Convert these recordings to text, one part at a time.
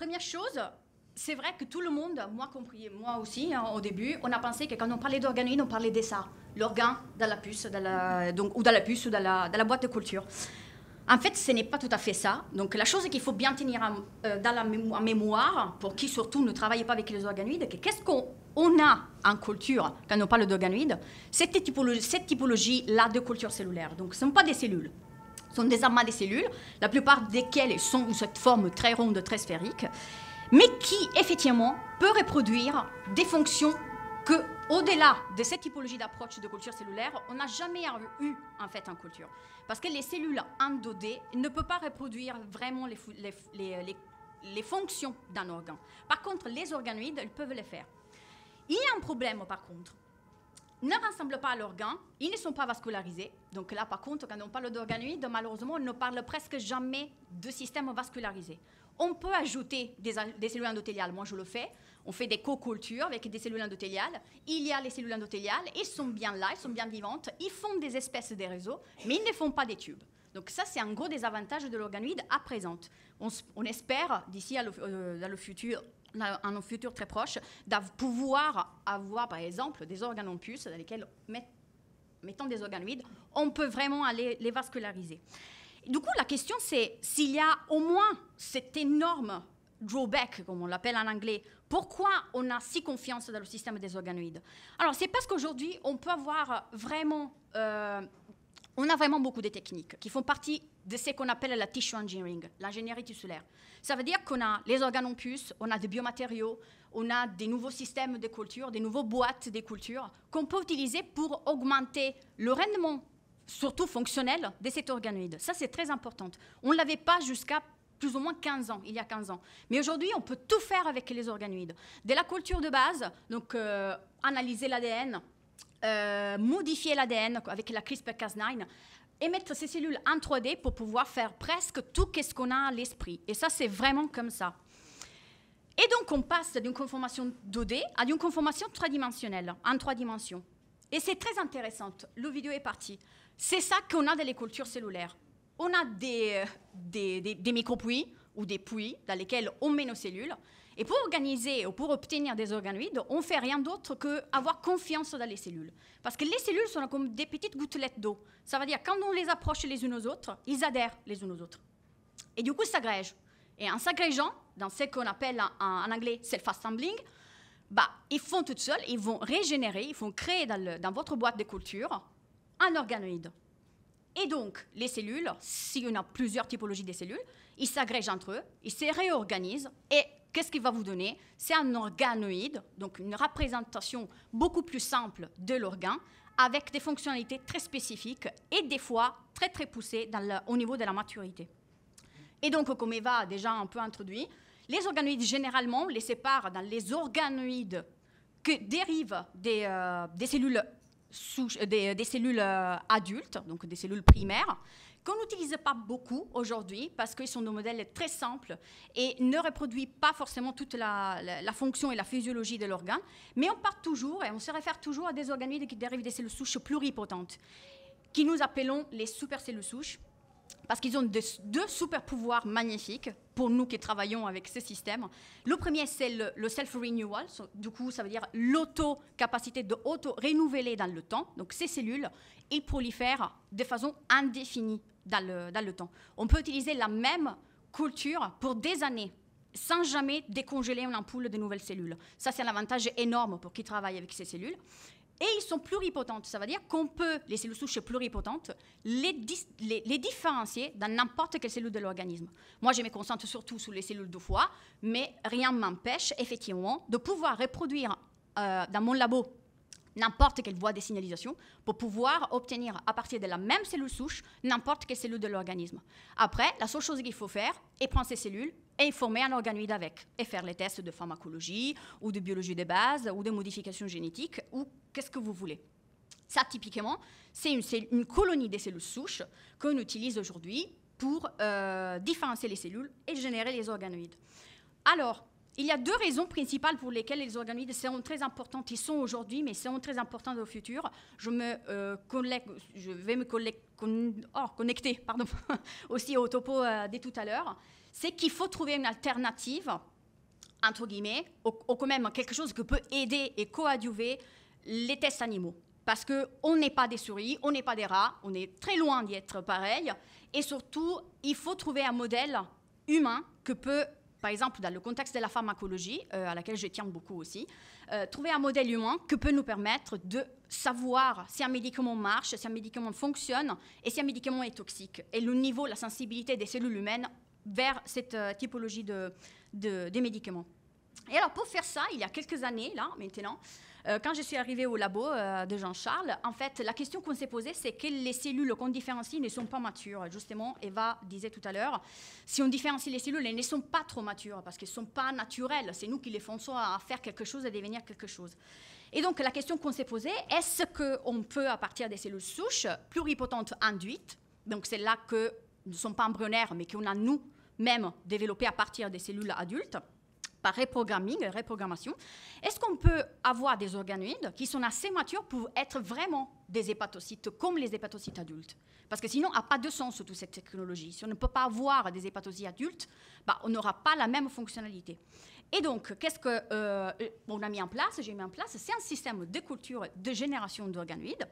première chose, c'est vrai que tout le monde, moi compris, moi aussi, hein, au début, on a pensé que quand on parlait d'organoïdes, on parlait de ça, l'organe dans la puce, ou dans la puce ou dans la boîte de culture. En fait, ce n'est pas tout à fait ça. Donc, la chose qu'il faut bien tenir en mémoire, pour qui surtout ne travaille pas avec les organoïdes, qu'est-ce qu'on a en culture quand on parle d'organoïdes? Cette typologie-là de culture cellulaire. Donc, ce ne sont pas des cellules. Ce sont des amas de cellules, la plupart desquelles sont de cette forme très ronde, très sphérique, mais qui, effectivement, peut reproduire des fonctions que, au-delà de cette typologie d'approche de culture cellulaire, on n'a jamais eu, en fait, en culture. Parce que les cellules en 2D ne peuvent pas reproduire vraiment les fonctions d'un organe. Par contre, les organoïdes, ils peuvent le faire. Il y a un problème, par contre. Ils ne ressemblent pas à l'organe, ils ne sont pas vascularisés. Donc là, par contre, quand on parle d'organoïdes, malheureusement, on ne parle presque jamais de système vascularisé. On peut ajouter des cellules endothéliales. Moi, je le fais. On fait des co-cultures avec des cellules endothéliales. Il y a les cellules endothéliales. Elles sont bien là, elles sont bien vivantes. Ils font des espèces de réseaux, mais ils ne font pas des tubes. Donc ça, c'est un gros désavantage de l'organoïde à présent. On espère, d'ici à un futur très proche, de pouvoir avoir, par exemple, des organes en puce dans lesquels, mettant des organoïdes, on peut vraiment aller les vasculariser. Du coup, la question, c'est s'il y a au moins cet énorme drawback, comme on l'appelle en anglais, pourquoi on a si confiance dans le système des organoïdes? Alors, c'est parce qu'aujourd'hui, on peut avoir vraiment... on a vraiment beaucoup de techniques qui font partie de ce qu'on appelle la tissue engineering, l'ingénierie tissulaire. Ça veut dire qu'on a les organes en puce, on a des biomatériaux, on a des nouveaux systèmes de culture, des nouveaux boîtes de culture qu'on peut utiliser pour augmenter le rendement, surtout fonctionnel, de cet organoïde. Ça, c'est très important. On ne l'avait pas jusqu'à plus ou moins 15 ans, il y a 15 ans. Mais aujourd'hui, on peut tout faire avec les organoïdes. De la culture de base, donc analyser l'ADN, modifier l'ADN avec la CRISPR-Cas9 et mettre ces cellules en 3D pour pouvoir faire presque tout ce qu'on a à l'esprit. Et ça, c'est vraiment comme ça. Et donc, on passe d'une conformation 2D à une conformation tridimensionnelle, en 3 dimensions. Et c'est très intéressant. Le vidéo est parti. C'est ça qu'on a dans les cultures cellulaires. On a des micropuits ou des puits dans lesquels on met nos cellules. Et pour organiser ou pour obtenir des organoïdes, on ne fait rien d'autre qu'avoir confiance dans les cellules. Parce que les cellules sont comme des petites gouttelettes d'eau. Ça veut dire quand on les approche les unes aux autres, ils adhèrent les unes aux autres. Et du coup, ils s'agrègent. Et en s'agrégeant, dans ce qu'on appelle en anglais self-assembling, ils font tout seuls, ils vont régénérer, ils vont créer dans votre boîte de culture un organoïde. Et donc, les cellules, s'il y en a plusieurs typologies de cellules, ils s'agrègent entre eux, ils se réorganisent et qu'est-ce qu'il va vous donner? C'est un organoïde, donc une représentation beaucoup plus simple de l'organe, avec des fonctionnalités très spécifiques et des fois très très poussées au niveau de la maturité. Et donc, comme Eva a déjà un peu introduit, les organoïdes, généralement, on les sépare dans les organoïdes qui dérivent des cellules, des cellules adultes, donc des cellules primaires, qu'on n'utilise pas beaucoup aujourd'hui parce qu'ils sont des modèles très simples et ne reproduisent pas forcément toute la fonction et la physiologie de l'organe, mais on part toujours et on se réfère toujours à des organoïdes qui dérivent des cellules souches pluripotentes, qui nous appelons les supercellules souches, parce qu'ils ont deux super pouvoirs magnifiques pour nous qui travaillons avec ce système. Le premier, c'est le self-renewal. Du coup, ça veut dire l'auto-capacité de auto-renouveler dans le temps. Donc, ces cellules, ils prolifèrent de façon indéfinie dans le temps. On peut utiliser la même culture pour des années sans jamais décongeler une ampoule de nouvelles cellules. Ça, c'est un avantage énorme pour qui travaille avec ces cellules. Et ils sont pluripotentes. Ça veut dire qu'on peut, les cellules souches pluripotentes, les différencier dans n'importe quelle cellule de l'organisme. Moi, je me concentre surtout sur les cellules de foie, mais rien ne m'empêche, effectivement, de pouvoir reproduire dans mon labo n'importe quelle voie de signalisation pour pouvoir obtenir, à partir de la même cellule souche, n'importe quelle cellule de l'organisme. Après, la seule chose qu'il faut faire est prendre ces cellules et former un organoïde avec, et faire les tests de pharmacologie, ou de biologie de base, ou de modification génétique, ou qu'est-ce que vous voulez. Ça, typiquement, c'est une colonie de cellules souches qu'on utilise aujourd'hui pour différencier les cellules et générer les organoïdes. Alors, il y a deux raisons principales pour lesquelles les organoïdes seront très importantes. Ils sont aujourd'hui, mais seront très importants dans le futur. Je vais me connecter aussi au topo de tout à l'heure. C'est qu'il faut trouver une alternative, entre guillemets, ou quand même quelque chose qui peut aider et coadjuver les tests animaux. Parce qu'on n'est pas des souris, on n'est pas des rats, on est très loin d'y être pareil. Et surtout, il faut trouver un modèle humain que peut, par exemple, dans le contexte de la pharmacologie, à laquelle je tiens beaucoup aussi, trouver un modèle humain qui peut nous permettre de savoir si un médicament marche, si un médicament fonctionne et si un médicament est toxique. Et le niveau, la sensibilité des cellules humaines vers cette typologie de médicaments. Et alors, pour faire ça, il y a quelques années, là, maintenant, quand je suis arrivée au labo de Jean-Charles, en fait, la question qu'on s'est posée, c'est que les cellules qu'on différencie ne sont pas matures. Justement, Eva disait tout à l'heure, si on différencie les cellules, elles ne sont pas trop matures parce qu'elles ne sont pas naturelles. C'est nous qui les forçons à faire quelque chose, à devenir quelque chose. Et donc, la question qu'on s'est posée, est-ce qu'on peut, à partir des cellules souches pluripotentes induites, donc c'est là que ne sont pas embryonnaires, mais qu'on a nous-mêmes développées à partir des cellules adultes, par reprogrammation, est-ce qu'on peut avoir des organoïdes qui sont assez matures pour être vraiment des hépatocytes, comme les hépatocytes adultes? Parce que sinon, il n'y a pas de sens toute cette technologie. Si on ne peut pas avoir des hépatocytes adultes, on n'aura pas la même fonctionnalité. Et donc, qu'est-ce qu'on a mis en place? J'ai mis en place, c'est un système de culture de génération d'organoïdes.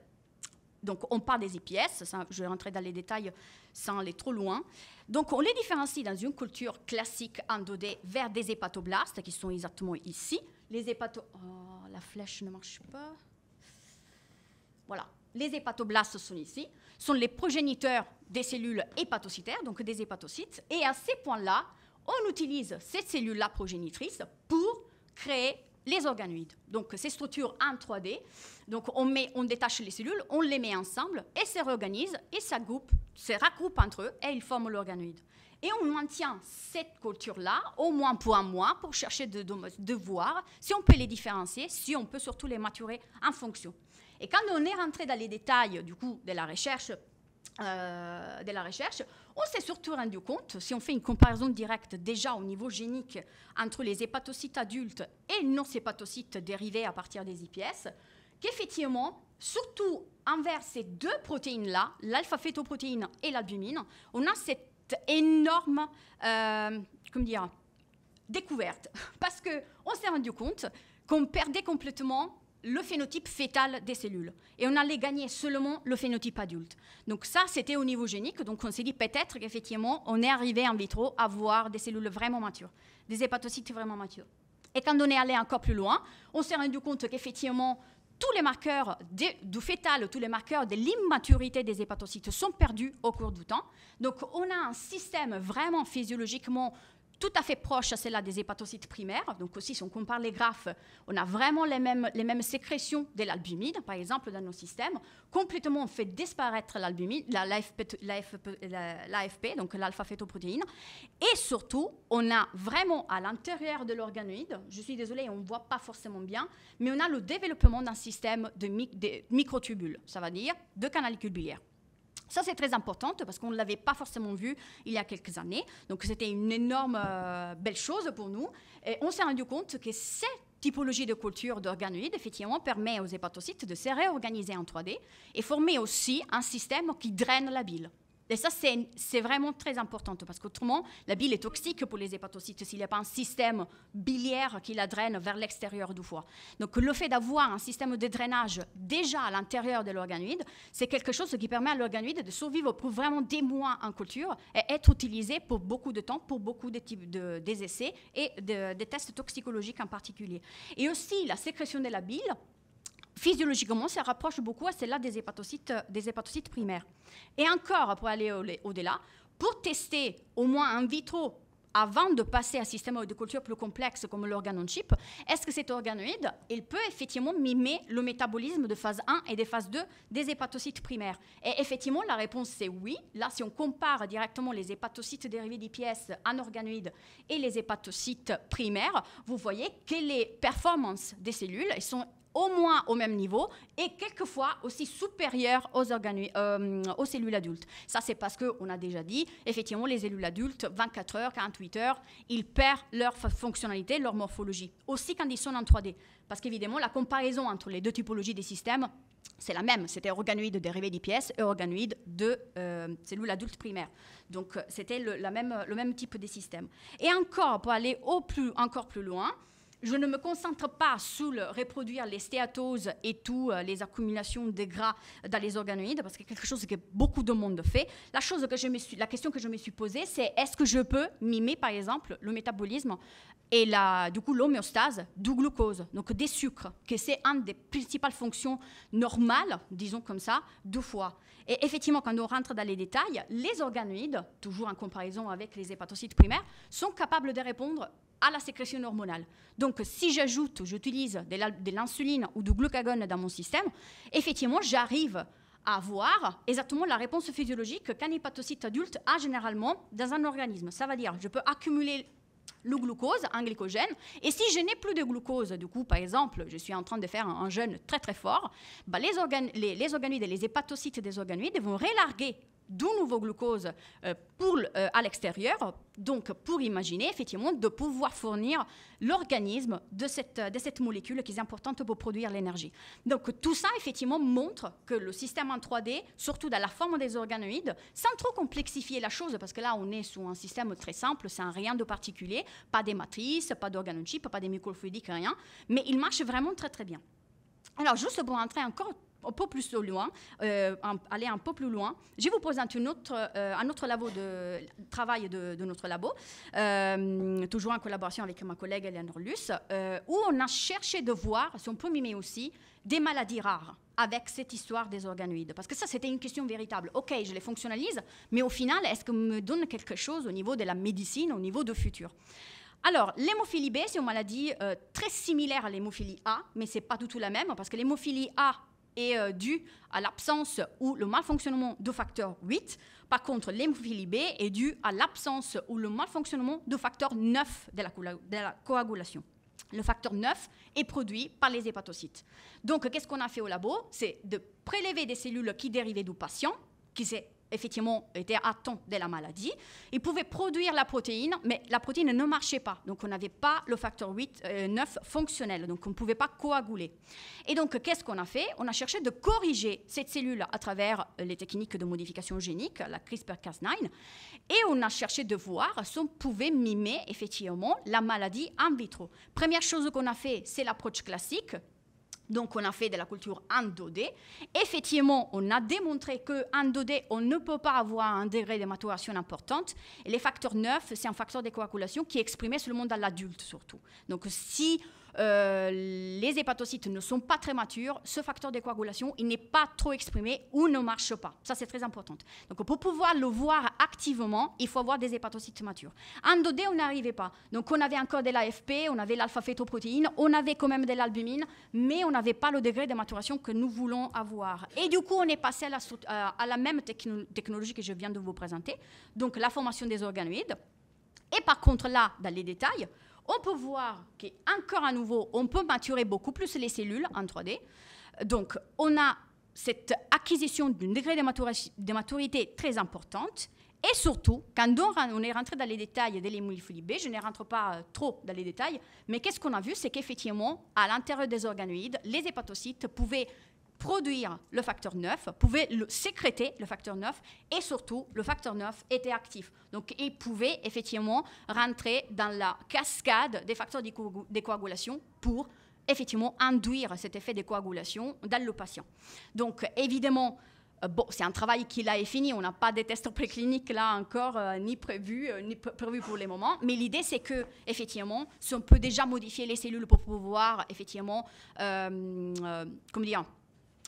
Donc, on parle des IPS, ça, je vais rentrer dans les détails sans aller trop loin. Donc, on les différencie dans une culture classique en 2D vers des hépatoblastes, qui sont exactement ici. Les la flèche ne marche pas. Voilà. Les hépatoblastes sont ici, sont les progéniteurs des cellules hépatocytaires, donc des hépatocytes. Et à ces points-là, on utilise ces cellules-là progénitrices pour créer les organoïdes. Donc, ces structures en 3D, donc on détache les cellules, on les met ensemble et se réorganisent et se regroupent entre eux et ils forment l'organoïde. Et on maintient cette culture-là au moins pour un mois pour chercher de voir si on peut les différencier, si on peut surtout les maturer en fonction. Et quand on est rentré dans les détails du coup de la recherche, on s'est surtout rendu compte, si on fait une comparaison directe déjà au niveau génique entre les hépatocytes adultes et nos hépatocytes dérivés à partir des IPS, qu'effectivement, surtout envers ces deux protéines-là, l'alpha-fétoprotéine et l'albumine, on a cette énorme découverte. Parce qu'on s'est rendu compte qu'on perdait complètement le phénotype fœtal des cellules. Et on allait gagner seulement le phénotype adulte. Donc ça, c'était au niveau génique. Donc on s'est dit peut-être qu'effectivement, on est arrivé en vitro à voir des cellules vraiment matures, des hépatocytes vraiment matures. Et quand on est allé encore plus loin, on s'est rendu compte qu'effectivement, tous les marqueurs du fœtal, tous les marqueurs de l'immaturité des hépatocytes sont perdus au cours du temps. Donc on a un système vraiment physiologiquement tout à fait proche à celle-là des hépatocytes primaires. Donc aussi, si on compare les graphes, on a vraiment les mêmes sécrétions de l'albumine, par exemple, dans nos systèmes. Complètement, on fait disparaître l'albumine, l'AFP, donc l'alpha-fétoprotéine. Et surtout, on a vraiment à l'intérieur de l'organoïde, je suis désolée, on ne voit pas forcément bien, mais on a le développement d'un système de microtubules, ça veut dire de canalicule biliaire. Ça, c'est très important parce qu'on ne l'avait pas forcément vu il y a quelques années. Donc, c'était une énorme belle chose pour nous. Et on s'est rendu compte que cette typologie de culture d'organoïdes, effectivement, permet aux hépatocytes de se réorganiser en 3D et former aussi un système qui draine la bile. Et ça, c'est vraiment très important parce qu'autrement, la bile est toxique pour les hépatocytes s'il n'y a pas un système biliaire qui la draine vers l'extérieur du foie. Donc, le fait d'avoir un système de drainage déjà à l'intérieur de l'organoïde, c'est quelque chose qui permet à l'organoïde de survivre pour vraiment des mois en culture et être utilisé pour beaucoup de temps, pour beaucoup de types des essais et des tests toxicologiques en particulier. Et aussi, la sécrétion de la bile, physiologiquement, ça rapproche beaucoup à celle-là des hépatocytes primaires. Et encore, pour aller au-delà, pour tester au moins in vitro, avant de passer à un système de culture plus complexe comme l'organo-on-chip, est-ce que cet organoïde, il peut effectivement mimer le métabolisme de phase 1 et de phase 2 des hépatocytes primaires? Et effectivement, la réponse, c'est oui. Là, si on compare directement les hépatocytes dérivés d'IPS en organoïdes et les hépatocytes primaires, vous voyez que les performances des cellules elles sont au moins au même niveau et quelquefois aussi supérieur aux cellules adultes. Ça, c'est parce qu'on a déjà dit, effectivement, les cellules adultes, 24 heures, 48 heures, ils perdent leur fonctionnalité, leur morphologie. Aussi quand ils sont en 3D. Parce qu'évidemment, la comparaison entre les deux typologies des systèmes, c'est la même. C'était organoïdes dérivés d'IPS et organoïdes de cellules adultes primaires. Donc, c'était le même type de système. Et encore, pour aller encore plus loin, je ne me concentre pas sur reproduire les stéatoses et toutes les accumulations de gras dans les organoïdes, parce que c'est quelque chose que beaucoup de monde fait. La question que je me suis posée, c'est est-ce que je peux mimer, par exemple, le métabolisme et du coup l'homéostase du glucose, donc des sucres, que c'est une des principales fonctions normales, disons comme ça, du foie. Et effectivement, quand on rentre dans les détails, les organoïdes, toujours en comparaison avec les hépatocytes primaires, sont capables de répondre à la sécrétion hormonale. Donc, si j'utilise de l'insuline ou du glucagon dans mon système, effectivement, j'arrive à avoir exactement la réponse physiologique qu'un hépatocyte adulte a généralement dans un organisme. Ça veut dire, je peux accumuler le glucose, un glycogène, et si je n'ai plus de glucose, du coup, par exemple, je suis en train de faire un jeûne très très fort, bah, les organoïdes et les hépatocytes des organoïdes vont relarguer du nouveau glucose à l'extérieur, donc pour imaginer effectivement de pouvoir fournir l'organisme de cette molécule qui est importante pour produire l'énergie. Donc tout ça effectivement montre que le système en 3D, surtout dans la forme des organoïdes, sans trop complexifier la chose, parce que là on est sur un système très simple, c'est un rien de particulier, pas des matrices, pas d'organochips, pas des microfluidiques, rien, mais il marche vraiment très très bien. Alors juste pour entrer encore un peu plus loin, aller un peu plus loin, je vous présente un autre travail de notre labo, toujours en collaboration avec ma collègue Eleanor Luce, où on a cherché de voir si on peut mimer aussi des maladies rares avec cette histoire des organoïdes. Parce que ça, c'était une question véritable. OK, je les fonctionnalise, mais au final, est-ce que me donne quelque chose au niveau de la médecine, au niveau du futur ? Alors, l'hémophilie B, c'est une maladie très similaire à l'hémophilie A, mais ce n'est pas du tout la même, parce que l'hémophilie A est due à l'absence ou le malfonctionnement du facteur 8. Par contre, l'hémophilie B est due à l'absence ou le malfonctionnement du facteur 9 de la coagulation. Le facteur 9 est produit par les hépatocytes. Donc, qu'est-ce qu'on a fait au labo? C'est de prélever des cellules qui dérivaient du patient, qui s'est effectivement était atteint de la maladie. Il pouvait produire la protéine, mais la protéine ne marchait pas. Donc, on n'avait pas le facteur 9 fonctionnel. Donc, on ne pouvait pas coaguler. Et donc, qu'est-ce qu'on a fait? On a cherché de corriger cette cellule à travers les techniques de modification génique, la CRISPR-Cas9. Et on a cherché de voir si on pouvait mimer effectivement la maladie in vitro. Première chose qu'on a fait, c'est l'approche classique. Donc, on a fait de la culture en 2D. Effectivement, on a démontré qu'en 2D, on ne peut pas avoir un degré de maturation importante. Et les facteurs 9, c'est un facteur de coagulation qui est exprimé seulement dans l'adulte, surtout. Donc, si les hépatocytes ne sont pas très matures, ce facteur de coagulation, il n'est pas trop exprimé ou ne marche pas. Ça, c'est très important. Donc, pour pouvoir le voir activement, il faut avoir des hépatocytes matures. En 2D, on n'arrivait pas. Donc, on avait encore de l'AFP, on avait l'alpha-fétoprotéine, on avait quand même de l'albumine, mais on n'avait pas le degré de maturation que nous voulons avoir. Et du coup, on est passé à la même technologie que je viens de vous présenter, donc la formation des organoïdes. Et par contre, là, dans les détails, on peut voir qu'encore à nouveau, on peut maturer beaucoup plus les cellules en 3D. Donc, on a cette acquisition d'un degré de maturité très importante. Et surtout, quand on est rentré dans les détails de l'hémophilie B, je ne rentre pas trop dans les détails, mais qu'est-ce qu'on a vu? C'est qu'effectivement, à l'intérieur des organoïdes, les hépatocytes pouvaient produire le facteur 9, pouvaient sécréter le facteur 9, et surtout, le facteur 9 était actif. Donc, il pouvait effectivement rentrer dans la cascade des facteurs de coagulation pour effectivement induire cet effet de coagulation dans le patient. Donc, évidemment, bon, c'est un travail qui là est fini, on n'a pas de tests précliniques là encore, ni prévus pour le moment, mais l'idée c'est que effectivement, si on peut déjà modifier les cellules pour pouvoir effectivement, comment dire,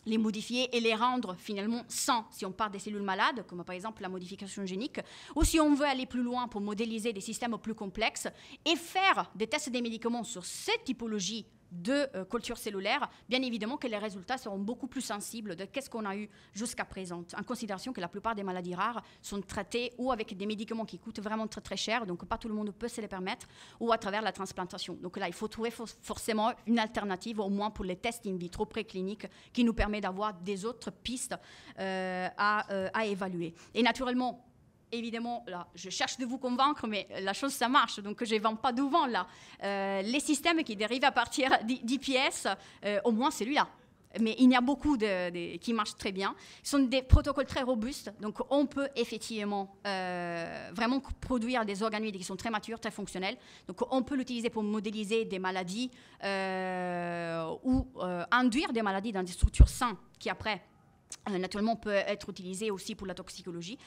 les modifier et les rendre finalement sains si on part des cellules malades, comme par exemple la modification génique, ou si on veut aller plus loin pour modéliser des systèmes plus complexes et faire des tests des médicaments sur cette typologie de culture cellulaire, bien évidemment que les résultats seront beaucoup plus sensibles de qu'est-ce qu'on a eu jusqu'à présent, en considération que la plupart des maladies rares sont traitées ou avec des médicaments qui coûtent vraiment très très cher, donc pas tout le monde peut se les permettre, ou à travers la transplantation. Donc là, il faut trouver forcément une alternative, au moins pour les tests in vitro précliniques, qui nous permet d'avoir des autres pistes à évaluer. Et naturellement, évidemment, là, je cherche de vous convaincre, mais la chose, ça marche, donc je ne vends pas du vent, là. Les systèmes qui dérivent à partir d'IPS, au moins celui-là. Mais il y a beaucoup qui marchent très bien. Ce sont des protocoles très robustes, donc on peut effectivement vraiment produire des organoïdes qui sont très matures, très fonctionnels. Donc on peut l'utiliser pour modéliser des maladies ou induire des maladies dans des structures saines qui après, naturellement, peut être utilisées aussi pour la toxicologie.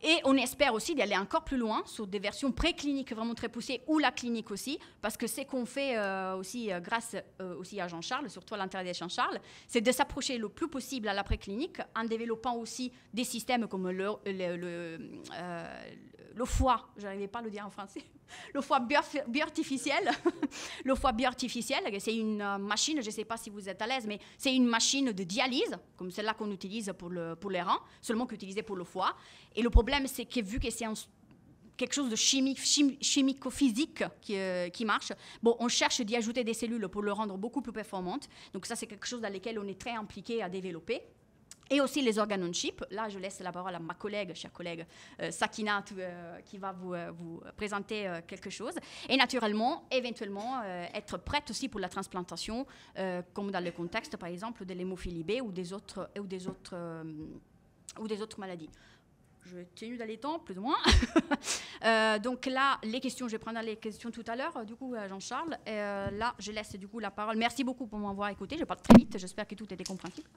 Et on espère aussi d'aller encore plus loin sur des versions précliniques vraiment très poussées ou la clinique aussi, parce que ce qu'on fait aussi grâce aussi à Jean-Charles, surtout à l'intérêt de Jean-Charles, c'est de s'approcher le plus possible à la préclinique en développant aussi des systèmes comme le foie, je n'arrivais pas à le dire en français, le foie bioartificiel. Le foie bioartificiel, c'est une machine, je ne sais pas si vous êtes à l'aise, mais c'est une machine de dialyse, comme celle-là qu'on utilise pour les reins, seulement qu'utilisée pour le foie. Et le problème, c'est que vu que c'est quelque chose de chimico-physique qui marche, bon, on cherche d'y ajouter des cellules pour le rendre beaucoup plus performante. Donc ça, c'est quelque chose dans lequel on est très impliqué à développer. Et aussi les organes on chip. Là, je laisse la parole à ma collègue, chère collègue Sakina, qui va vous présenter quelque chose. Et naturellement, éventuellement, être prête aussi pour la transplantation, comme dans le contexte, par exemple, de l'hémophilie B ou des autres maladies. Je tenu dans les temps, plus ou moins. Donc là, les questions, je vais prendre les questions tout à l'heure, du coup, Jean-Charles. Là, je laisse du coup la parole. Merci beaucoup pour m'avoir écouté. Je parle très vite. J'espère que tout était compréhensible.